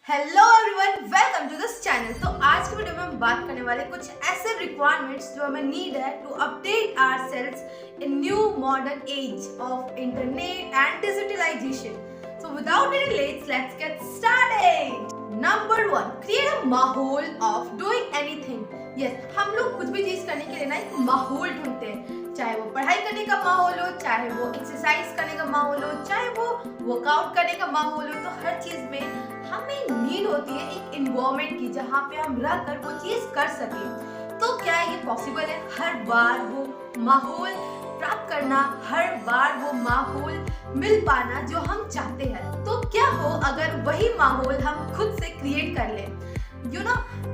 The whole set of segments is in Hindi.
Hello everyone, welcome to this channel. तो आज की वीडियो में हम बात करने वाले कुछ ऐसे रिक्वायरमेंट्स जो हमें नीड है to update ourselves in new modern age of internet and digitalisation. So without any let's let's get started. Number 1, create a माहौल ऑफ डूइंग एनीथिंग। यस, हम लोग कुछ भी चीज करने के लिए ना एक माहौल ढूंढते हैं, चाहे वो पढ़ाई करने का माहौल हो, चाहे वो एक्सरसाइज करने का माहौल हो, चाहे वो वर्कआउट करने का माहौल हो। तो हर चीज में हमें नीड होती है एक एनवायरनमेंट की जहाँ पे हम रहकर वो चीज कर सकें। तो क्या ये पॉसिबल है हर बार वो माहौल प्राप्त करना, हर बार वो माहौल मिल पाना जो हम चाहते हैं? तो क्या हो अगर वही माहौल हम खुद से क्रिएट कर लें?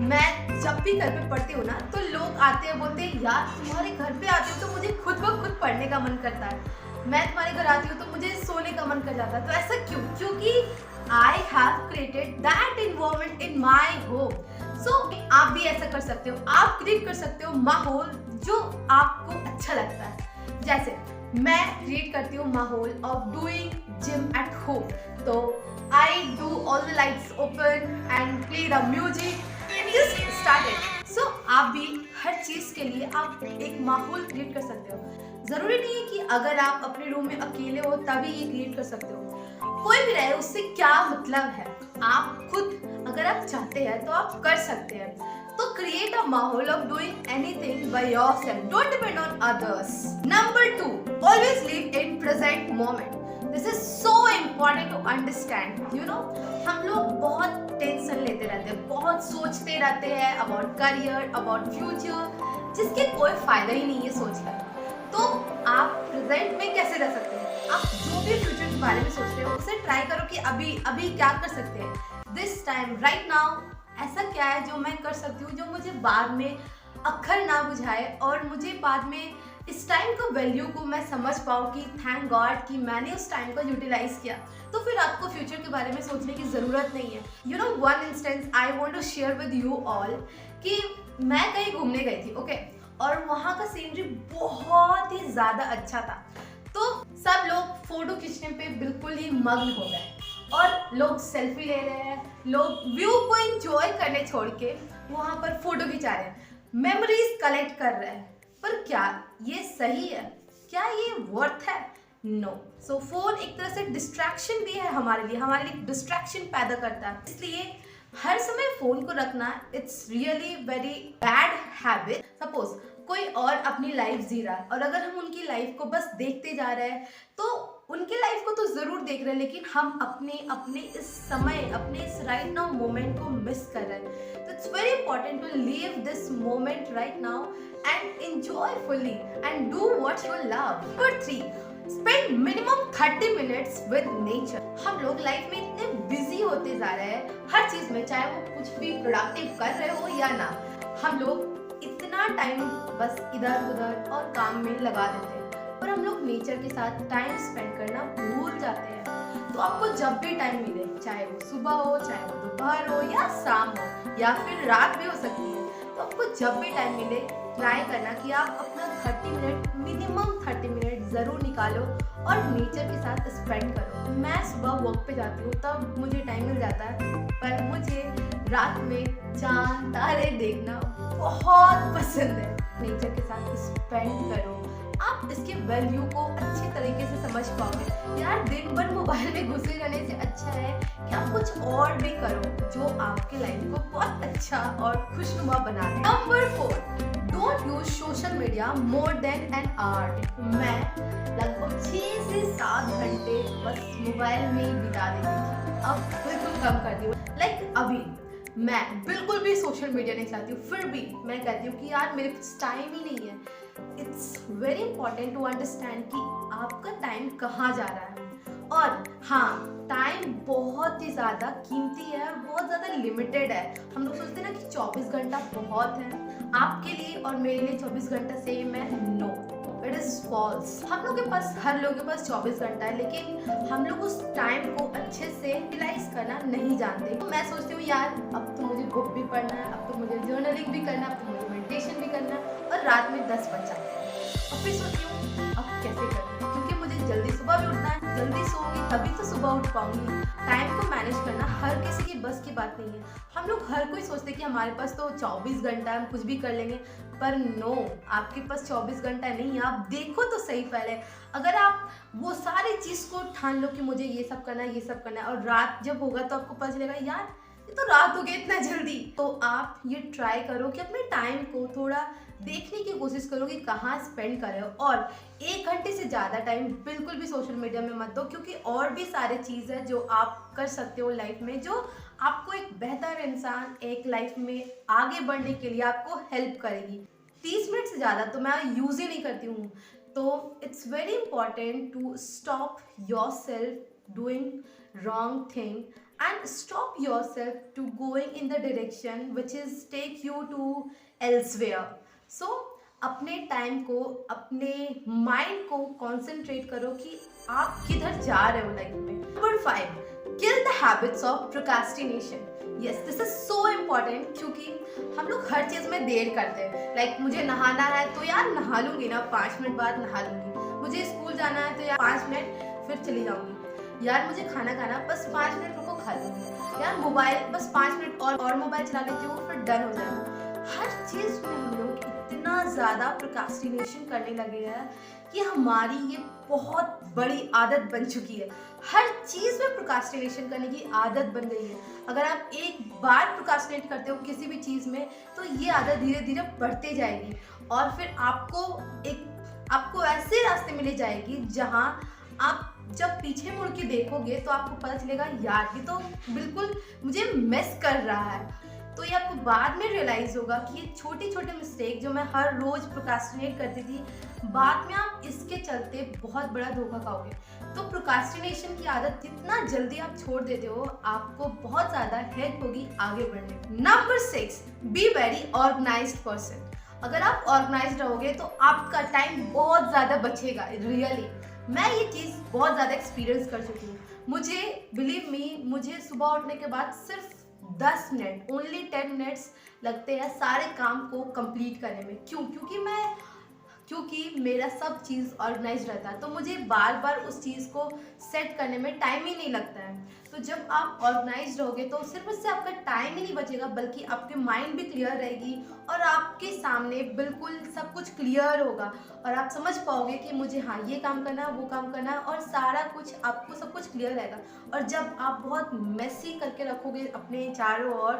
मैं जब भी घर पे पढ़ती हूँ ना, तो लोग आते हैं बोलते हैं यार तुम्हारे घर पे आती हूँ तो मुझे खुद ब खुद पढ़ने का मन करता है, मैं तुम्हारे घर आती हूँ तो मुझे सोने का मन कर जाता है। तो ऐसा क्यों? क्योंकि I have created that environment in my home. So आप भी ऐसा कर सकते हो, आप क्रिएट कर सकते हो माहौल जो आपको अच्छा लगता है। जैसे मैं क्रिएट करती हूँ माहौल of doing gym at home. तो I do all the lights open and play the music and just start it. So आप भी हर चीज के लिए आप एक माहौल क्रिएट कर सकते हो। जरूरी नहीं है कि अगर आप अपने रूम में अकेले हो तभी ये क्रिएट कर सकते हो। कोई भी रहे उससे क्या मतलब है, आप खुद अगर आप चाहते हैं तो आप कर सकते हैं। तो क्रिएट अ माहौल of doing anything by yourself, don't depend on others. Number 2, always live in present moment. This is so important to understand. हम लोग बहुत टेंशन लेते रहते हैं, बहुत सोचते रहते हैं अबाउट करियर, अबाउट फ्यूचर, जिसके कोई फायदा ही नहीं है सोचकर। तो आप प्रेजेंट में कैसे रह सकते हैं? आप जो भी फ्यूचर के बारे में सोच रहे हो उसे ट्राई करो कि अभी क्या कर सकते हैं, दिस टाइम राइट नाउ ऐसा क्या है जो मैं कर सकती हूँ जो मुझे बाद में अक्खर ना बुझाए और मुझे बाद में इस टाइम का वैल्यू को मैं समझ पाऊँ कि थैंक गॉड कि मैंने उस टाइम को यूटिलाइज किया। तो फिर आपको फ्यूचर के बारे में सोचने की ज़रूरत नहीं है। One instance I want to share with you all कि मैं कहीं घूमने गई थी, ओके, और वहाँ का सीनरी बहुत ही ज़्यादा अच्छा था। तो सब लोग फोटो खींचने पे बिल्कुल ही मग्न हो गए और लोग सेल्फी ले रहे हैं, लोग व्यू को एंजॉय करने छोड़ के वहाँ पर फोटो खिंचा रहे हैं, मेमोरीज कलेक्ट कर रहे हैं। पर क्या ये सही है? क्या ये वर्थ है? नो। सो फोन एक तरह से डिस्ट्रैक्शन भी है हमारे लिए डिस्ट्रैक्शन पैदा करता है। इसलिए हर समय फोन को रखना it's really very bad habit. Suppose कोई और अपनी लाइफ जी रहा है और अगर हम उनकी लाइफ को बस देखते जा रहे हैं तो उनकी लाइफ को तो जरूर देख रहे हैं, लेकिन हम अपने इस समय, अपने इस राइट नाउ मोमेंट को मिस कर रहे हैं। तो it's very important to live this moment right now and enjoy fully and do what you love. Number 3, spend minimum 30 minutes with nature. हम लोग लाइफ में इतने बिजी होते जा रहे हैं हर चीज में, चाहे वो कुछ भी प्रोडक्टिव कर रहे हो या ना, हम लोग इतना टाइम बस इधर उधर और काम में लगा देते हैं और हम लोग नेचर के साथ टाइम स्पेंड करना भूल जाते हैं। तो आपको जब भी टाइम मिले, चाहे वो सुबह हो, चाहे वो दोपहर हो या शाम हो या फिर रात भी हो सकती है, तो आपको जब भी टाइम मिले ट्राई करना कि आप अपना 30 मिनट, मिनिमम 30 मिनट ज़रूर निकालो और नेचर के साथ स्पेंड करो। मैं सुबह वॉक पे जाती हूँ तब मुझे टाइम मिल जाता है, पर मुझे रात में चांद तारे देखना बहुत पसंद है। नेचर के साथ स्पेंड करो, आप इसके वैल्यू को अच्छे तरीके से समझ पाओगे। यार दिन भर मोबाइल में घुसे रहने से अच्छा है कि आप कुछ और भी करो जो आपके लाइफ को बहुत अच्छा और खुशनुमा बना दे। Number 4, don't use social media more than an hour. मैं लगभग 6 से 7 घंटे बस मोबाइल में ही बिता देती थी, अब बिल्कुल कम कर दी हूँ। लाइक अभी मैं बिल्कुल भी सोशल मीडिया नहीं चलाती हूँ, फिर भी मैं कहती हूँ कि यार मेरे पास टाइम ही नहीं है। It's very important to understand कि आपका टाइम कहाँ जा रहा है। और हाँ, टाइम बहुत ही ज़्यादा कीमती है, बहुत ज़्यादा लिमिटेड है। हम लोग सोचते हैं ना कि 24 घंटा बहुत है आपके लिए और मेरे लिए 24 घंटा सेम है। No, it is false. हम लोग के पास, हर लोग के पास 24 घंटा है, लेकिन हम लोग उस टाइम को अच्छे से यूटिलाइज करना नहीं जानते। तो मैं सोचती हूँ यार अब तो मुझे बुक भी पढ़ना है, अब तो मुझे जर्नलिंग भी करना है, अब तो मुझे मेडिटेशन भी करना है और रात में 10 बज जाते हैं। और फिर सोचती हूँ अब कैसे करूँ, क्योंकि मुझे जल्दी सुबह भी उठना है, जल्दी सोऊंगी तभी तो सुबह उठ पाऊंगी। टाइम को मैनेज करना हर किसी की बस की बात नहीं है। हम लोग हर कोई सोचते हैं कि हमारे पास तो 24 घंटा है, हम कुछ भी कर लेंगे, पर नो, आपके पास 24 घंटा नहीं है। आप देखो तो सही पहले, अगर आप वो सारी चीज़ को ठान लो कि मुझे ये सब करना है, ये सब करना है, और रात जब होगा तो आपको पता चलेगा यार ये तो रात हो गई इतना जल्दी, तो आप ये ट्राई करो कि अपने टाइम को थोड़ा देखने की कोशिश करो कि कहाँ स्पेंड करें, और 1 घंटे से ज़्यादा टाइम बिल्कुल भी सोशल मीडिया में मत दो, क्योंकि और भी सारे चीज़ है जो आप कर सकते हो लाइफ में, जो आपको एक बेहतर इंसान एक लाइफ में आगे बढ़ने के लिए आपको हेल्प करेगी। 30 मिनट से ज़्यादा तो मैं यूज़ ही नहीं करती हूँ। तो it's very important to stop yourself doing wrong thing and stop yourself to going in the direction which is take you to elsewhere. So अपने टाइम को, अपने माइंड को कंसंट्रेट करो कि आप किधर जा रहे हो लाइफ में। Number 5, kill the habits of procrastination. Yes, this is so important, क्योंकि हम लोग हर चीज़ में देर करते हैं। लाइक मुझे नहाना है तो यार नहा लूंगी ना, 5 मिनट बाद नहा लूंगी। मुझे स्कूल जाना है तो यार 5 मिनट फिर चली जाऊंगी। यार मुझे खाना खाना, बस 5 मिनट रुको खा लूंगी। यार मोबाइल, बस 5 मिनट और मोबाइल चला लेती हूँ, फिर डन हो जाएगा। हर चीज़ में हम लोग इतना ज़्यादा प्रोक्रास्टिनेशन करने लगे हैं कि हमारी ये बहुत बड़ी आदत बन चुकी है। हर चीज़ में प्रोक्रास्टिनेशन करने की आदत बन गई है। अगर आप एक बार प्रोक्रास्टिनेट करते हो किसी भी चीज़ में, तो ये आदत धीरे धीरे बढ़ते जाएगी, और फिर आपको ऐसे रास्ते मिले जाएगी जहाँ आप जब पीछे मुड़ के देखोगे तो आपको पता चलेगा यार ये तो बिल्कुल मुझे मिस कर रहा है। तो ये आपको बाद में रियलाइज होगा कि ये छोटी छोटी मिस्टेक जो मैं हर रोज प्रोक्रास्टिनेट करती थी, बाद में आप इसके चलते बहुत बड़ा धोखा खाओगे। तो प्रोक्रास्टिनेशन की आदत जितना जल्दी आप छोड़ देते हो, आपको बहुत ज़्यादा हेल्प होगी आगे बढ़ने में। Number 6, be very organised person. अगर आप ऑर्गेनाइज्ड रहोगे तो आपका टाइम बहुत ज़्यादा बचेगा। रियली मैं ये चीज़ बहुत ज़्यादा एक्सपीरियंस कर चुकी हूँ। मुझे बिलीव मी, मुझे सुबह उठने के बाद सिर्फ 10 मिनट, ओनली 10 मिनट्स लगते हैं सारे काम को कंप्लीट करने में। क्यों? क्योंकि मेरा सब चीज़ ऑर्गेनाइज रहता है, तो मुझे बार बार उस चीज़ को सेट करने में टाइम ही नहीं लगता है। तो जब आप ऑर्गेनाइज रहोगे तो सिर्फ उससे आपका टाइम ही नहीं बचेगा, बल्कि आपके माइंड भी क्लियर रहेगी, और आपके सामने बिल्कुल सब कुछ क्लियर होगा, और आप समझ पाओगे कि मुझे हाँ ये काम करना है, वो काम करना है, और सारा कुछ आपको सब कुछ क्लियर रहेगा। और जब आप बहुत मेसी करके रखोगे अपने चारों ओर,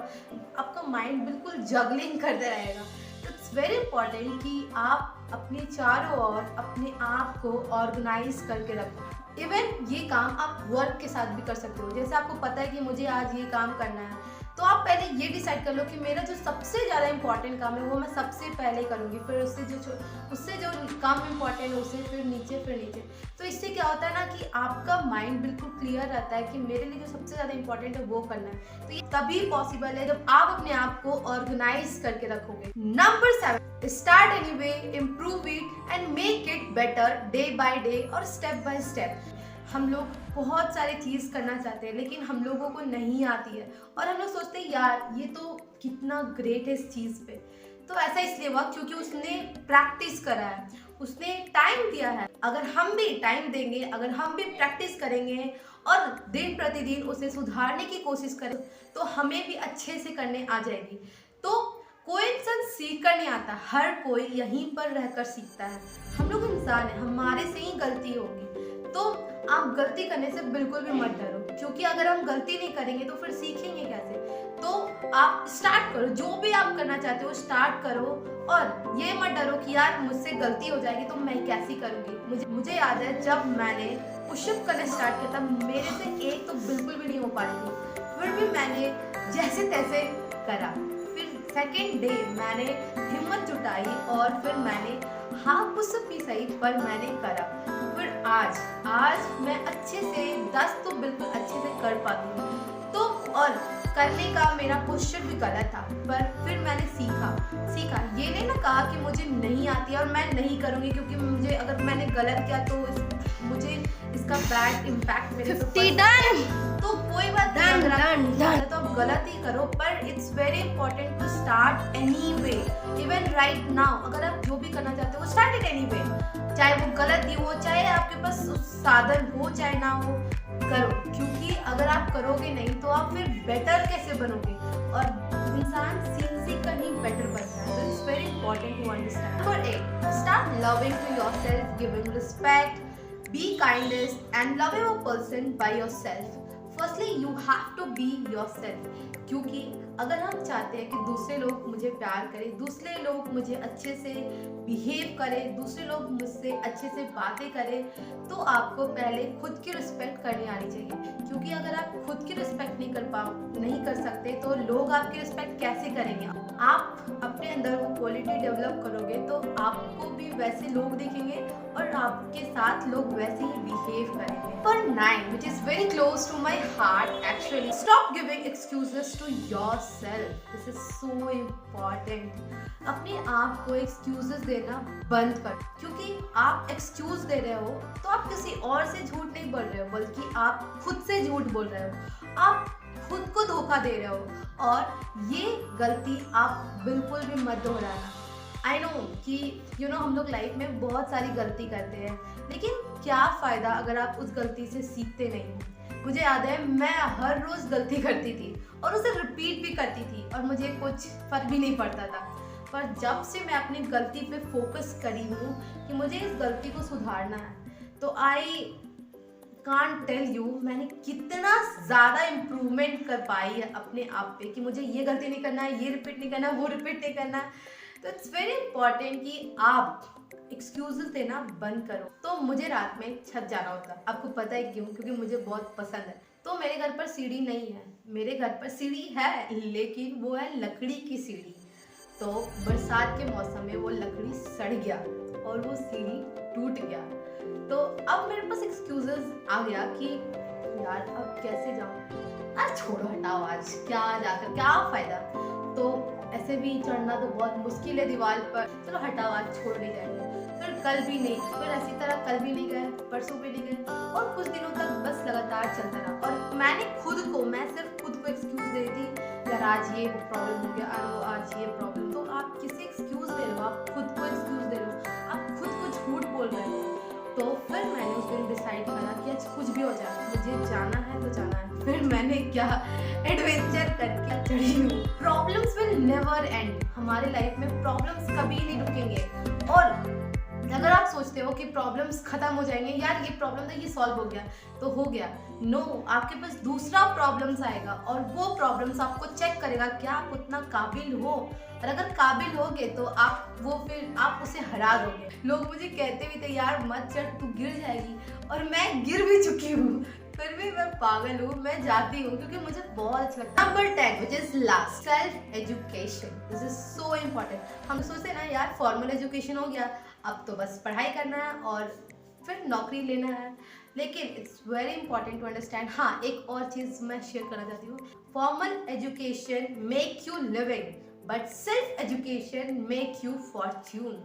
आपका माइंड बिल्कुल जगलिंग करते रहेगा। इट्स वेरी इंपॉर्टेंट कि आप अपने चारों ओर अपने आप को ऑर्गेनाइज करके रखो। इवन ये काम आप वर्क के साथ भी कर सकते हो। जैसे आपको पता है कि मुझे आज ये काम करना है, तो आप पहले ये डिसाइड कर लो कि मेरा जो सबसे ज़्यादा इंपॉर्टेंट काम है वो मैं सबसे पहले करूँगी, फिर उससे जो काम इंपॉर्टेंट है उससे फिर नीचे। तो इससे क्या होता है ना कि आपका माइंड बिल्कुल क्लियर रहता है कि मेरे लिए जो सबसे ज़्यादा इंपॉर्टेंट है वो करना है। तो ये तभी पॉसिबल है जब आप अपने आप को ऑर्गेनाइज करके रखोगे। Number 7, start anyway, improve it and make it better day by day और स्टेप बाय स्टेप। हम लोग बहुत सारी चीज़ करना चाहते हैं, लेकिन हम लोगों को नहीं आती है, और हम लोग सोचते हैं यार ये तो कितना ग्रेट है इस चीज़ पे। तो ऐसा इसलिए हुआ क्योंकि उसने प्रैक्टिस करा है, उसने टाइम दिया है। अगर हम भी टाइम देंगे, अगर हम भी प्रैक्टिस करेंगे और दिन प्रतिदिन उसे सुधारने की कोशिश करें, तो हमें भी अच्छे से करने आ जाएगी। तो कोई इंसान सीख कर नहीं आता, हर कोई यहीं पर रहकर सीखता है। हम लोग इंसान हैं, हमारे से ही गलती होगी। तो आप गलती करने से बिल्कुल भी मत डरो, क्योंकि अगर हम गलती नहीं करेंगे तो फिर सीखेंगे कैसे। तो आप स्टार्ट करो, जो भी आप करना चाहते हो स्टार्ट करो, और ये मत डरो कि यार मुझसे गलती हो जाएगी तो मैं कैसी करूँगी। मुझे याद है जब मैंने पुशअप करना स्टार्ट किया था, मेरे से एक तो बिल्कुल भी नहीं हो पा रही थी, फिर भी मैंने जैसे तैसे करा। फिर सेकेंड डे मैंने हिम्मत जुटाई, और फिर मैंने हाफ पुशअप भी सही पर मैंने करा। फिर आज मैं अच्छे से 10 तो बिल्कुल अच्छे से कर पाती हूँ। तो और करने का मेरा पोस्चर भी गलत था, पर फिर मैंने सीखा। ये नहीं ना कहा कि मुझे नहीं आती है और मैं नहीं करूँगी, क्योंकि मुझे अगर मैंने गलत किया तो मुझे इसका बैड इम्पैक्ट मेरे 50 डन। तो कोई बात नहीं, अगर आप तो आप गलत ही करो, पर it's very important to start anyway. Even right now अगर आप जो भी करना चाहते हो स्टार्ट इट एनीवे, चाहे वो गलत ही हो, चाहे आपके पास साधन हो चाहे ना हो, करो। क्योंकि अगर आप करोगे नहीं तो आप फिर बेटर कैसे बनोगे, और इंसान सीख कर ही बेटर बनता है। तो it's very important to understand. Number 8, start loving to yourself, giving respect, be kindest and love a person by yourself. Firstly you have to be yourself, क्योंकि अगर हम चाहते हैं कि दूसरे लोग मुझे प्यार करें, दूसरे लोग मुझे अच्छे से बिहेव करें, दूसरे लोग मुझसे अच्छे से बातें करें, तो आपको पहले खुद की रिस्पेक्ट करनी आनी चाहिए। क्योंकि अगर आप खुद की रिस्पेक्ट नहीं कर सकते तो लोग आपकी रिस्पेक्ट कैसे करेंगे। आप अपने अंदर वो क्वालिटी डेवलप करोगे तो आपको भी वैसे लोग दिखेंगे और आपके साथ लोग वैसे ही बिहेव करेंगे। For 9, which is very close to my heart actually, stop giving excuses to yourself. This is so important. अपने आप को excuses देना बंद कर, क्योंकि आप excuse दे रहे हो तो आप किसी और से झूठ नहीं बोल रहे हो, बल्कि आप खुद से झूठ बोल रहे हो, आप खुद को धोखा दे रहे हो। और ये गलती आप बिल्कुल भी मत दोहराना। आई नो कि हम लोग लाइफ में बहुत सारी गलती करते हैं, लेकिन क्या फ़ायदा अगर आप उस गलती से सीखते नहीं। मुझे याद है मैं हर रोज़ गलती करती थी और उसे रिपीट भी करती थी और मुझे कुछ फ़र्क भी नहीं पड़ता था। पर जब से मैं अपनी गलती पे फोकस करी हूँ कि मुझे इस गलती को सुधारना है, तो आई कांट टेल यू मैंने कितना ज़्यादा इम्प्रूवमेंट कर पाई है अपने आप पे, कि मुझे ये गलती नहीं करना है, ये रिपीट नहीं करना है, वो रिपीट नहीं करना है। तो इट्स वेरी इंपॉर्टेंट कि आप एक्सक्यूजेस देना बंद करो। तो मुझे रात में छत जाना होता है, आपको पता है क्यों? क्योंकि मुझे बहुत पसंद है। तो मेरे घर पर सीढ़ी नहीं है, मेरे घर पर सीढ़ी है लेकिन वो है लकड़ी की सीढ़ी। तो बरसात के मौसम में वो लकड़ी सड़ गया और वो सीढ़ी टूट गया। तो अब मेरे पास एक्सक्यूजेस आ गया कि यार अब कैसे जाऊँ, आज छोड़ो हटाओ, आज क्या जाकर क्या फ़ायदा, तो ऐसे भी चढ़ना तो बहुत मुश्किल है दीवार पर, चलो हटाओ आज छोड़ नहीं जाएंगे। फिर कल भी नहीं, फिर ऐसी तरह कल भी नहीं गए, परसों भी नहीं गए, और कुछ दिनों तक बस लगातार चलता रहा। और मैं सिर्फ खुद को एक्सक्यूज दे रही थी, यार आज ये प्रॉब्लम हो गया, आज ये प्रॉब्लम। तो आप किसे एक्सक्यूज दे रहे हो? आप खुद को एक्सक्यूज दे रहे हो, आप खुद को झूठ बोल रहे हो। तो फिर मैंने उस दिन डिसाइड करा कि आज कुछ भी हो जाए, मुझे जाना है तो जाना है। फिर मैंने क्या एडवेंचर करके चढ़ी हूँ। Problems will never and. हमारे लाइफ में प्रॉब्लम्स कभी नहीं रुकेंगे। और अगर आप सोचते हो कि प्रॉब्लम्स खत्म हो जाएंगे, यार ये प्रॉब्लम था, ये सॉल्व हो गया तो हो गया, नो, आपके पास दूसरा प्रॉब्लम्स आएगा और वो प्रॉब्लम्स आपको चेक करेगा क्या आप उतना काबिल हो। और अगर काबिल होगे तो आप उसे हरा दोगे। लोग मुझे कहते भी थे यार मत चढ़, तू गिर जाएगी, और मैं गिर भी चुकी हूँ, फिर भी मैं पागल हूँ, मैं जाती हूँ क्योंकि मुझे बहुत अच्छा लगता है। Number 10 which is last, self education. This is so important. हम सोचते ना यार फॉर्मल एजुकेशन हो गया, अब तो बस पढ़ाई करना है और फिर नौकरी लेना है, लेकिन it's very important to understand. हाँ, एक और चीज़ मैं शेयर करना चाहती हूँ। Formal education make you living, but self education make you fortune.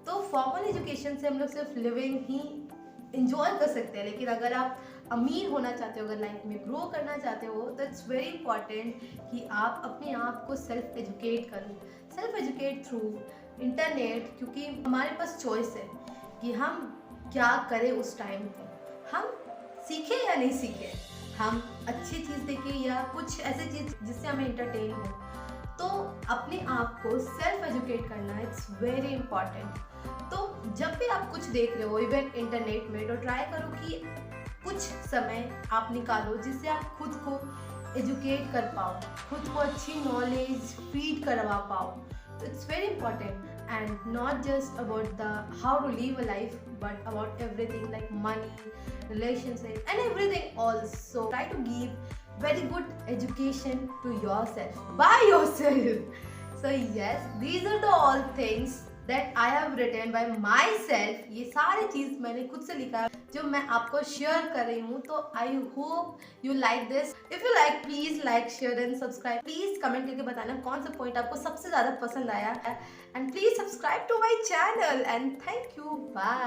तो फॉर्मल एजुकेशन से हम लोग सिर्फ लिविंग ही इंजॉय कर सकते हैं, लेकिन अगर आप अमीर होना चाहते हो, अगर लाइफ में ग्रो करना चाहते हो, तो इट्स वेरी इंपॉर्टेंट कि आप अपने आप को सेल्फ एजुकेट करो। सेल्फ एजुकेट थ्रू इंटरनेट, क्योंकि हमारे पास चॉइस है कि हम क्या करें उस टाइम पे, हम सीखें या नहीं सीखें, हम अच्छी चीज़ देखें या कुछ ऐसी चीज़ जिससे हमें इंटरटेन हो। तो अपने आप को सेल्फ एजुकेट करना इट्स वेरी इंपॉर्टेंट। तो जब भी आप कुछ देख रहे हो इवन इंटरनेट में, तो ट्राई करो कि कुछ समय आप निकालो जिससे आप खुद को एजुकेट कर पाओ, खुद को अच्छी नॉलेज फीड करवा पाओ। तो it's very important and not just about the how to live a life, but about everything like money, relationship and everything also. Try to give very good education to yourself by yourself. So yes, these are the all things that I have written by myself. ये सारी चीज़ मैंने खुद से लिखा है जो मैं आपको शेयर कर रही हूँ। तो I hope you like this. If you like please like share and subscribe. Please comment करके बताना कौन सा पॉइंट आपको सबसे ज़्यादा पसंद आया है, and please subscribe to my channel and thank you, bye.